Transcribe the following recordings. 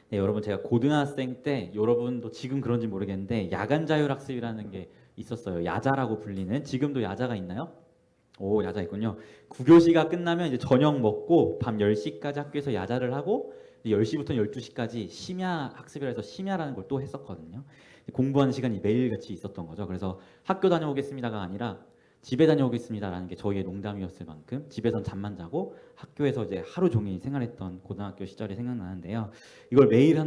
네, 여러분 제가 고등학생 때 여러분도 지금 그런지 모르겠는데 야간 자율학습이라는 게 있었어요. 야자라고 불리는. 지금도 야자가 있나요? 오, 야자 있군요. 9교시가 끝나면 이제 저녁 먹고 밤 10시까지 학교에서 야자를 하고 10시부터 12시까지 심야 학습이라 해서 심야라는 걸 또 했었거든요. 공부하는 시간이 매일같이 있었던 거죠. 그래서 학교 다녀오겠습니다가 아니라 집에 다녀오겠습니다라는 게 저희의 농담이었을 만큼 집에선 잠만 자고 학교에서 이제 하루 종일 생활했던 고등학교 시절이 생각나는데요. 이걸 매일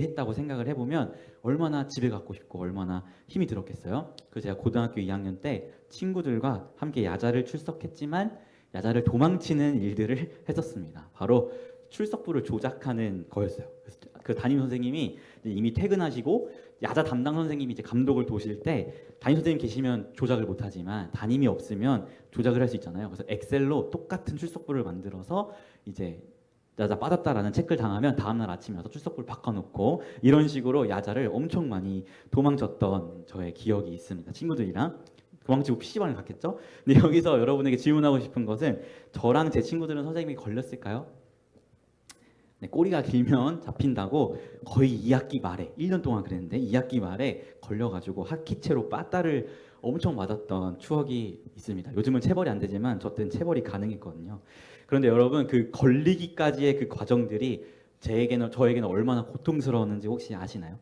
했다고 생각을 해보면 얼마나 집에 가고 싶고 얼마나 힘이 들었겠어요. 그래서 제가 고등학교 2학년 때 친구들과 함께 야자를 출석했지만 야자를 도망치는 일들을 했었습니다. 바로 출석부를 조작하는 거였어요. 그래서 그 담임 선생님이 이미 퇴근하시고 야자 담당 선생님이 이제 감독을 도실 때 담임 선생님 계시면 조작을 못하지만 담임이 없으면 조작을 할 수 있잖아요. 그래서 엑셀로 똑같은 출석부를 만들어서 이제 야자 빠졌다라는 체크를 당하면 다음날 아침에 와서 출석부를 바꿔놓고 이런 식으로 야자를 엄청 많이 도망쳤던 저의 기억이 있습니다. 친구들이랑 도망치고 PC방을 갔겠죠? 근데 여기서 여러분에게 질문하고 싶은 것은 저랑 제 친구들은 선생님이 걸렸을까요? 네, 꼬리가 길면 잡힌다고 거의 2학기 말에 1년 동안 그랬는데 2학기 말에 걸려가지고 학기체로 빠따를 엄청 맞았던 추억이 있습니다. 요즘은 체벌이 안 되지만 저 때는 체벌이 가능했거든요. 그런데 여러분 그 걸리기까지의 그 과정들이 저에게는 얼마나 고통스러웠는지 혹시 아시나요?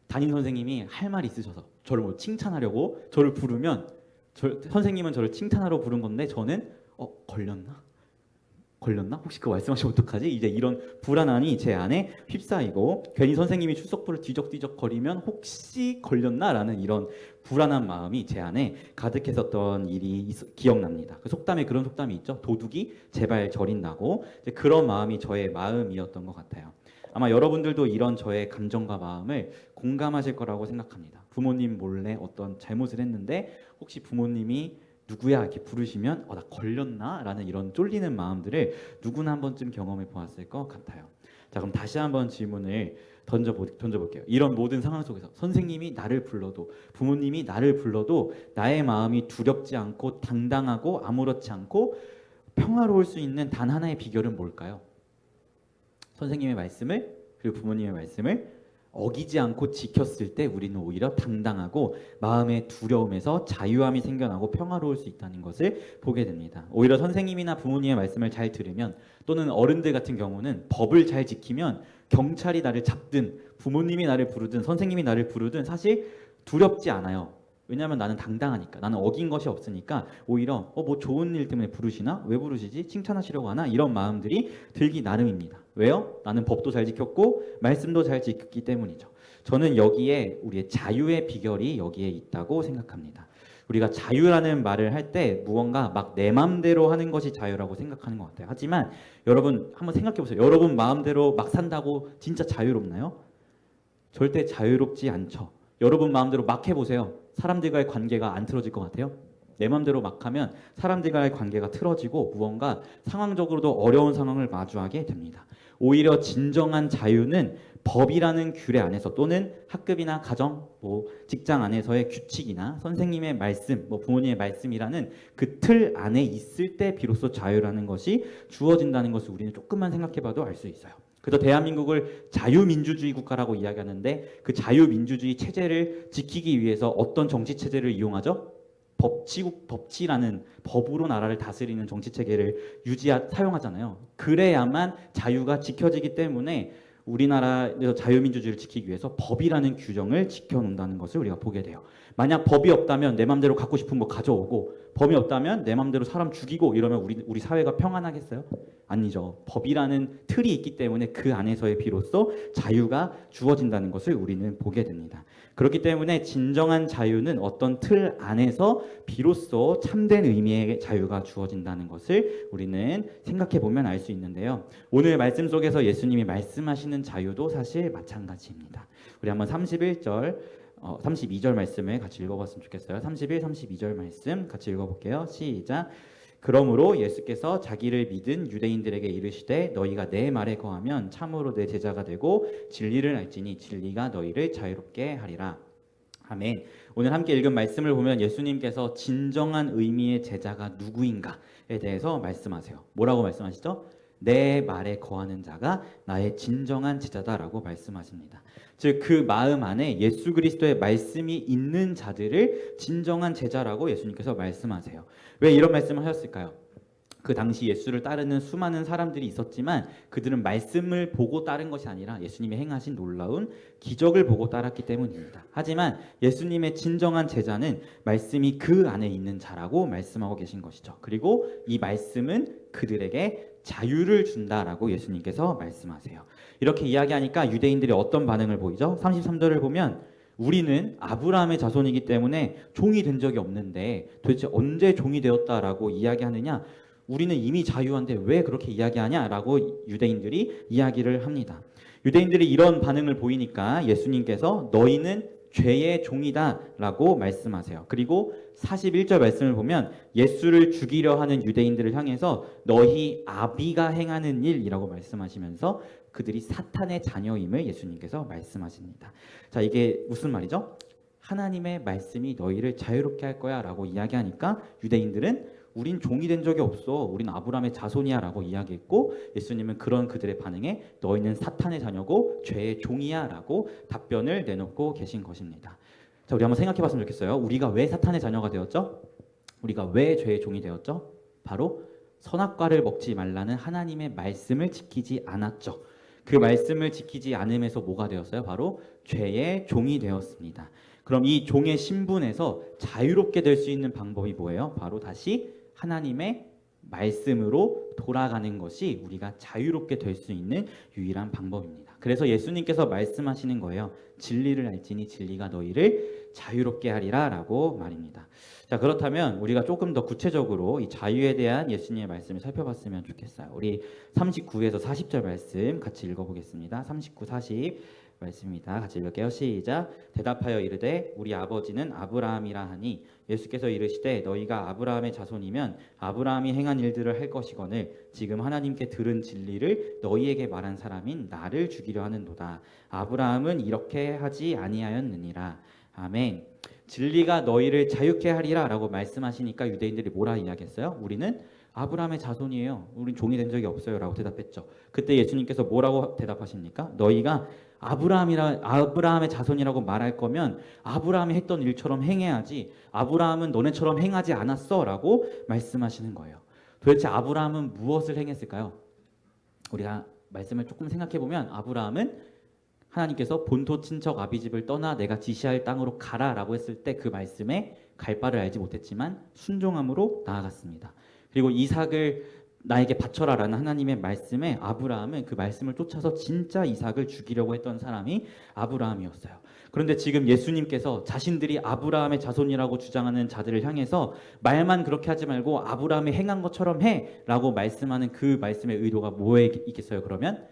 담임 선생님이 할 말이 있으셔서 저를 뭐 칭찬하려고 저를 부르면 선생님은 저를 칭찬하러 부른 건데 저는 걸렸나? 혹시 그거 말씀하시면 어떡하지? 이제 이런 불안함이 제 안에 휩싸이고 괜히 선생님이 출석부를 뒤적뒤적 거리면 혹시 걸렸나라는 이런 불안한 마음이 제 안에 가득했었던 일이 기억납니다. 그 속담에 그런 속담이 있죠. 도둑이 제발 저린다고. 이제 그런 마음이 저의 마음이었던 것 같아요. 아마 여러분들도 이런 저의 감정과 마음을 공감하실 거라고 생각합니다. 부모님 몰래 어떤 잘못을 했는데 혹시 부모님이 누구야 이렇게 부르시면 나 걸렸나? 라는 이런 쫄리는 마음들을 누구나 한 번쯤 경험해 보았을 것 같아요. 자, 그럼 다시 한번 질문을 던져볼게요. 이런 모든 상황 속에서 선생님이 나를 불러도 부모님이 나를 불러도 나의 마음이 두렵지 않고 당당하고 아무렇지 않고 평화로울 수 있는 단 하나의 비결은 뭘까요? 선생님의 말씀을 그리고 부모님의 말씀을 어기지 않고 지켰을 때 우리는 오히려 당당하고 마음의 두려움에서 자유함이 생겨나고 평화로울 수 있다는 것을 보게 됩니다. 오히려 선생님이나 부모님의 말씀을 잘 들으면 또는 어른들 같은 경우는 법을 잘 지키면 경찰이 나를 잡든 부모님이 나를 부르든 선생님이 나를 부르든 사실 두렵지 않아요. 왜냐하면 나는 당당하니까 나는 어긴 것이 없으니까 오히려 뭐 좋은 일 때문에 부르시나? 왜 부르시지? 칭찬하시려고 하나? 이런 마음들이 들기 나름입니다. 왜요? 나는 법도 잘 지켰고 말씀도 잘 지켰기 때문이죠. 저는 여기에 우리의 자유의 비결이 여기에 있다고 생각합니다. 우리가 자유라는 말을 할 때 무언가 막 내 마음대로 하는 것이 자유라고 생각하는 것 같아요. 하지만 여러분 한번 생각해 보세요. 여러분 마음대로 막 산다고 진짜 자유롭나요? 절대 자유롭지 않죠. 여러분 마음대로 막 해보세요. 사람들과의 관계가 안 틀어질 것 같아요? 내 마음대로 막 하면 사람들과의 관계가 틀어지고 무언가 상황적으로도 어려운 상황을 마주하게 됩니다. 오히려 진정한 자유는 법이라는 규례 안에서 또는 학급이나 가정, 직장 안에서의 규칙이나 선생님의 말씀, 부모님의 말씀이라는 그 틀 안에 있을 때 비로소 자유라는 것이 주어진다는 것을 우리는 조금만 생각해봐도 알 수 있어요. 그래서 대한민국을 자유민주주의 국가라고 이야기하는데 그 자유민주주의 체제를 지키기 위해서 어떤 정치 체제를 이용하죠? 법치라는 법으로 나라를 다스리는 정치 체계를 사용하잖아요. 그래야만 자유가 지켜지기 때문에 우리나라에서 자유민주주의를 지키기 위해서 법이라는 규정을 지켜놓는다는 것을 우리가 보게 돼요. 만약 법이 없다면 내 맘대로 갖고 싶은 거 가져오고 법이 없다면 내 맘대로 사람 죽이고 이러면 우리 사회가 평안하겠어요? 아니죠. 법이라는 틀이 있기 때문에 그 안에서의 비로소 자유가 주어진다는 것을 우리는 보게 됩니다. 그렇기 때문에 진정한 자유는 어떤 틀 안에서 비로소 참된 의미의 자유가 주어진다는 것을 우리는 생각해 보면 알 수 있는데요. 오늘 말씀 속에서 예수님이 말씀하시는 자유도 사실 마찬가지입니다. 우리 한번 32절 말씀을 같이 읽어봤으면 좋겠어요. 31, 32절 말씀 같이 읽어볼게요. 시작. 그러므로 예수께서 자기를 믿은 유대인들에게 이르시되 너희가 내 말에 거하면 참으로 내 제자가 되고 진리를 알지니 진리가 너희를 자유롭게 하리라. 아멘. 오늘 함께 읽은 말씀을 보면 예수님께서 진정한 의미의 제자가 누구인가에 대해서 말씀하세요. 뭐라고 말씀하시죠? 내 말에 거하는 자가 나의 진정한 제자다라고 말씀하십니다. 즉 그 마음 안에 예수 그리스도의 말씀이 있는 자들을 진정한 제자라고 예수님께서 말씀하세요. 왜 이런 말씀을 하셨을까요? 그 당시 예수를 따르는 수많은 사람들이 있었지만 그들은 말씀을 보고 따른 것이 아니라 예수님이 행하신 놀라운 기적을 보고 따랐기 때문입니다. 하지만 예수님의 진정한 제자는 말씀이 그 안에 있는 자라고 말씀하고 계신 것이죠. 그리고 이 말씀은 그들에게 자유를 준다라고 예수님께서 말씀하세요. 이렇게 이야기하니까 유대인들이 어떤 반응을 보이죠? 33절을 보면 우리는 아브라함의 자손이기 때문에 종이 된 적이 없는데 도대체 언제 종이 되었다라고 이야기하느냐? 우리는 이미 자유한데 왜 그렇게 이야기하냐라고 유대인들이 이야기를 합니다. 유대인들이 이런 반응을 보이니까 예수님께서 너희는 죄의 종이다라고 말씀하세요. 그리고 41절 말씀을 보면 예수를 죽이려 하는 유대인들을 향해서 너희 아비가 행하는 일이라고 말씀하시면서 그들이 사탄의 자녀임을 예수님께서 말씀하십니다. 자, 이게 무슨 말이죠? 하나님의 말씀이 너희를 자유롭게 할 거야 라고 이야기하니까 유대인들은 우린 종이 된 적이 없어. 우린 아브라함의 자손이야 라고 이야기했고 예수님은 그런 그들의 반응에 너희는 사탄의 자녀고 죄의 종이야 라고 답변을 내놓고 계신 것입니다. 자, 우리 한번 생각해 봤으면 좋겠어요. 우리가 왜 사탄의 자녀가 되었죠? 우리가 왜 죄의 종이 되었죠? 바로 선악과를 먹지 말라는 하나님의 말씀을 지키지 않았죠. 그 말씀을 지키지 않음에서 뭐가 되었어요? 바로 죄의 종이 되었습니다. 그럼 이 종의 신분에서 자유롭게 될 수 있는 방법이 뭐예요? 바로 다시 하나님의 말씀으로 돌아가는 것이 우리가 자유롭게 될 수 있는 유일한 방법입니다. 그래서 예수님께서 말씀하시는 거예요. 진리를 알지니 진리가 너희를 자유롭게 하리라 라고 말입니다. 자, 그렇다면 우리가 조금 더 구체적으로 이 자유에 대한 예수님의 말씀을 살펴봤으면 좋겠어요. 우리 39에서 40절 말씀 같이 읽어보겠습니다. 39, 40 말씀입니다. 같이 읽을게요. 시작. 대답하여 이르되 우리 아버지는 아브라함이라 하니 예수께서 이르시되 너희가 아브라함의 자손이면 아브라함이 행한 일들을 할 것이거늘 지금 하나님께 들은 진리를 너희에게 말한 사람인 나를 죽이려 하는도다. 아브라함은 이렇게 하지 아니하였느니라. 아멘. 진리가 너희를 자유케 하리라 라고 말씀하시니까 유대인들이 뭐라 이야기했어요? 우리는 아브라함의 자손이에요. 우린 종이 된 적이 없어요 라고 대답했죠. 그때 예수님께서 뭐라고 대답하십니까? 너희가 아브라함의 자손이라고 말할 거면 아브라함이 했던 일처럼 행해야지 아브라함은 너네처럼 행하지 않았어 라고 말씀하시는 거예요. 도대체 아브라함은 무엇을 행했을까요? 우리가 말씀을 조금 생각해 보면 아브라함은 하나님께서 본토 친척 아비집을 떠나 내가 지시할 땅으로 가라 라고 했을 때 그 말씀에 갈 바를 알지 못했지만 순종함으로 나아갔습니다. 그리고 이삭을 나에게 바쳐라 라는 하나님의 말씀에 아브라함은 그 말씀을 쫓아서 진짜 이삭을 죽이려고 했던 사람이 아브라함이었어요. 그런데 지금 예수님께서 자신들이 아브라함의 자손이라고 주장하는 자들을 향해서 말만 그렇게 하지 말고 아브라함이 행한 것처럼 해 라고 말씀하는 그 말씀의 의도가 뭐에 있겠어요? 그러면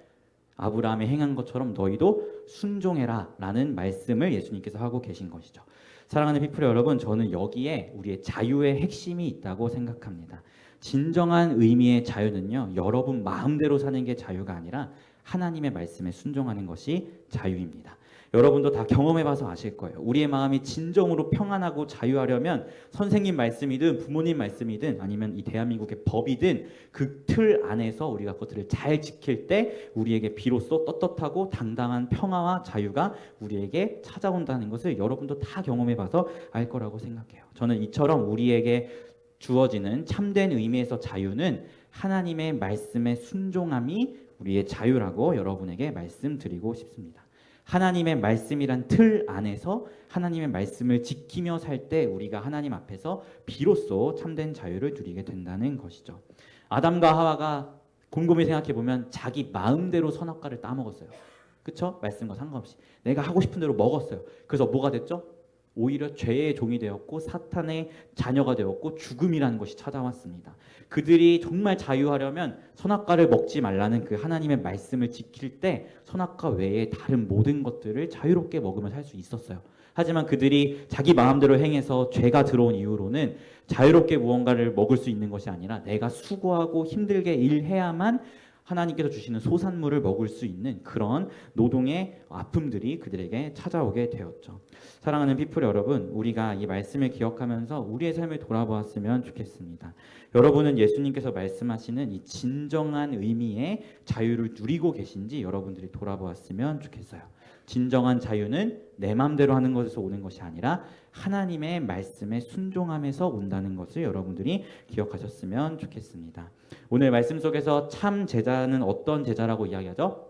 아브라함이 행한 것처럼 너희도 순종해라 라는 말씀을 예수님께서 하고 계신 것이죠. 사랑하는 피플 여러분, 저는 여기에 우리의 자유의 핵심이 있다고 생각합니다. 진정한 의미의 자유는요, 여러분 마음대로 사는 게 자유가 아니라 하나님의 말씀에 순종하는 것이 자유입니다. 여러분도 다 경험해봐서 아실 거예요. 우리의 마음이 진정으로 평안하고 자유하려면 선생님 말씀이든 부모님 말씀이든 아니면 이 대한민국의 법이든 그 틀 안에서 우리가 그것들을 잘 지킬 때 우리에게 비로소 떳떳하고 당당한 평화와 자유가 우리에게 찾아온다는 것을 여러분도 다 경험해봐서 알 거라고 생각해요. 저는 이처럼 우리에게 주어지는 참된 의미에서 자유는 하나님의 말씀에 순종함이 우리의 자유라고 여러분에게 말씀드리고 싶습니다. 하나님의 말씀이란 틀 안에서 하나님의 말씀을 지키며 살 때 우리가 하나님 앞에서 비로소 참된 자유를 누리게 된다는 것이죠. 아담과 하와가 곰곰이 생각해보면 자기 마음대로 선악과를 따먹었어요. 그쵸? 말씀과 상관없이 내가 하고 싶은 대로 먹었어요. 그래서 뭐가 됐죠? 오히려 죄의 종이 되었고 사탄의 자녀가 되었고 죽음이라는 것이 찾아왔습니다. 그들이 정말 자유하려면 선악과를 먹지 말라는 그 하나님의 말씀을 지킬 때 선악과 외에 다른 모든 것들을 자유롭게 먹으며 살 수 있었어요. 하지만 그들이 자기 마음대로 행해서 죄가 들어온 이후로는 자유롭게 무언가를 먹을 수 있는 것이 아니라 내가 수고하고 힘들게 일해야만 하나님께서 주시는 소산물을 먹을 수 있는 그런 노동의 아픔들이 그들에게 찾아오게 되었죠. 사랑하는 피플 여러분, 우리가 이 말씀을 기억하면서 우리의 삶을 돌아보았으면 좋겠습니다. 여러분은 예수님께서 말씀하시는 이 진정한 의미의 자유를 누리고 계신지 여러분들이 돌아보았으면 좋겠어요. 진정한 자유는 내 마음대로 하는 것에서 오는 것이 아니라 하나님의 말씀에 순종함에서 온다는 것을 여러분들이 기억하셨으면 좋겠습니다. 오늘 말씀 속에서 참 제자는 어떤 제자라고 이야기하죠?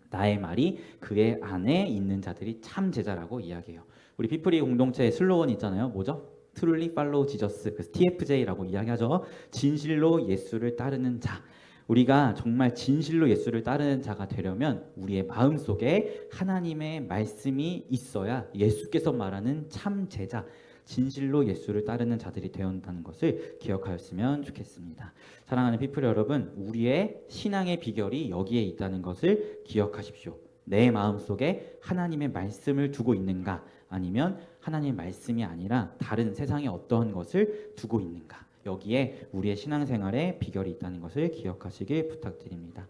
나의 말이 그의 안에 있는 자들이 참 제자라고 이야기해요. 우리 피프리 공동체의 슬로건 있잖아요. 뭐죠? Truly follow Jesus, 그 TFJ라고 이야기하죠. 진실로 예수를 따르는 자. 우리가 정말 진실로 예수를 따르는 자가 되려면 우리의 마음속에 하나님의 말씀이 있어야 예수께서 말하는 참 제자, 진실로 예수를 따르는 자들이 되어야 한다는 것을 기억하였으면 좋겠습니다. 사랑하는 피플 여러분, 우리의 신앙의 비결이 여기에 있다는 것을 기억하십시오. 내 마음속에 하나님의 말씀을 두고 있는가, 아니면 하나님의 말씀이 아니라 다른 세상의 어떠한 것을 두고 있는가, 여기에 우리의 신앙생활에 비결이 있다는 것을 기억하시길 부탁드립니다.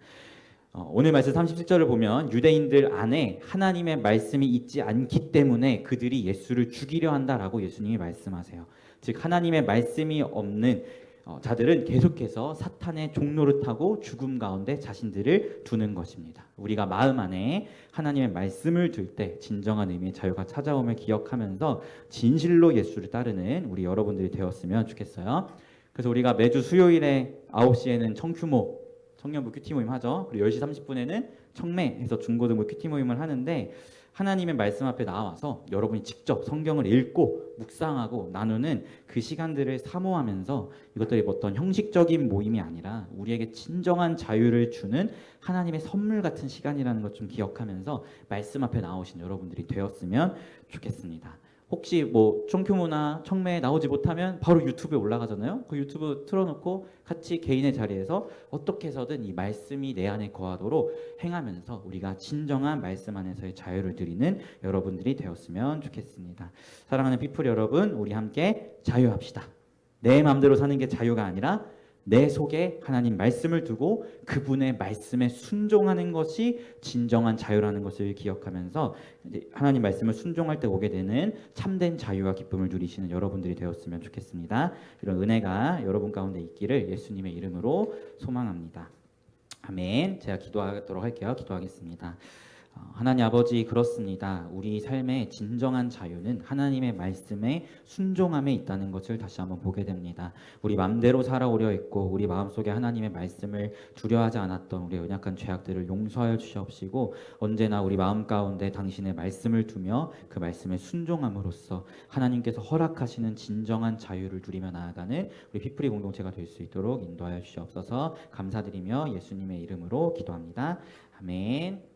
오늘 말씀 37절을 보면 유대인들 안에 하나님의 말씀이 있지 않기 때문에 그들이 예수를 죽이려 한다라고 예수님이 말씀하세요. 즉 하나님의 말씀이 없는 자들은 계속해서 사탄의 종로를 타고 죽음 가운데 자신들을 두는 것입니다. 우리가 마음 안에 하나님의 말씀을 둘 때 진정한 의미의 자유가 찾아옴을 기억하면서 진실로 예수를 따르는 우리 여러분들이 되었으면 좋겠어요. 그래서 우리가 매주 수요일에 9시에는 청규모 청년부 큐티 모임 하죠. 그리고 10시 30분에는 청매에서 중고등부 큐티 모임을 하는데, 하나님의 말씀 앞에 나와서 여러분이 직접 성경을 읽고 묵상하고 나누는 그 시간들을 사모하면서, 이것들이 어떤 형식적인 모임이 아니라 우리에게 진정한 자유를 주는 하나님의 선물 같은 시간이라는 것 좀 기억하면서 말씀 앞에 나오신 여러분들이 되었으면 좋겠습니다. 혹시 뭐 청규모나 청매에 나오지 못하면 바로 유튜브에 올라가잖아요. 그 유튜브 틀어놓고 같이 개인의 자리에서 어떻게 해서든 이 말씀이 내 안에 거하도록 행하면서 우리가 진정한 말씀 안에서의 자유를 누리는 여러분들이 되었으면 좋겠습니다. 사랑하는 피플 여러분, 우리 함께 자유합시다. 내 마음대로 사는 게 자유가 아니라 내 속에 하나님 말씀을 두고 그분의 말씀에 순종하는 것이 진정한 자유라는 것을 기억하면서 하나님 말씀을 순종할 때 오게 되는 참된 자유와 기쁨을 누리시는 여러분들이 되었으면 좋겠습니다. 이런 은혜가 여러분 가운데 있기를 예수님의 이름으로 소망합니다. 아멘. 제가 기도하도록 할게요. 기도하겠습니다. 하나님 아버지, 그렇습니다. 우리 삶의 진정한 자유는 하나님의 말씀에 순종함에 있다는 것을 다시 한번 보게 됩니다. 우리 마음대로 살아오려 했고 우리 마음속에 하나님의 말씀을 두려워하지 않았던 우리의 연약한 죄악들을 용서하여 주시옵시고, 언제나 우리 마음 가운데 당신의 말씀을 두며 그 말씀에 순종함으로써 하나님께서 허락하시는 진정한 자유를 누리며 나아가는 우리 피프리 공동체가 될 수 있도록 인도하여 주시옵소서. 감사드리며 예수님의 이름으로 기도합니다. 아멘.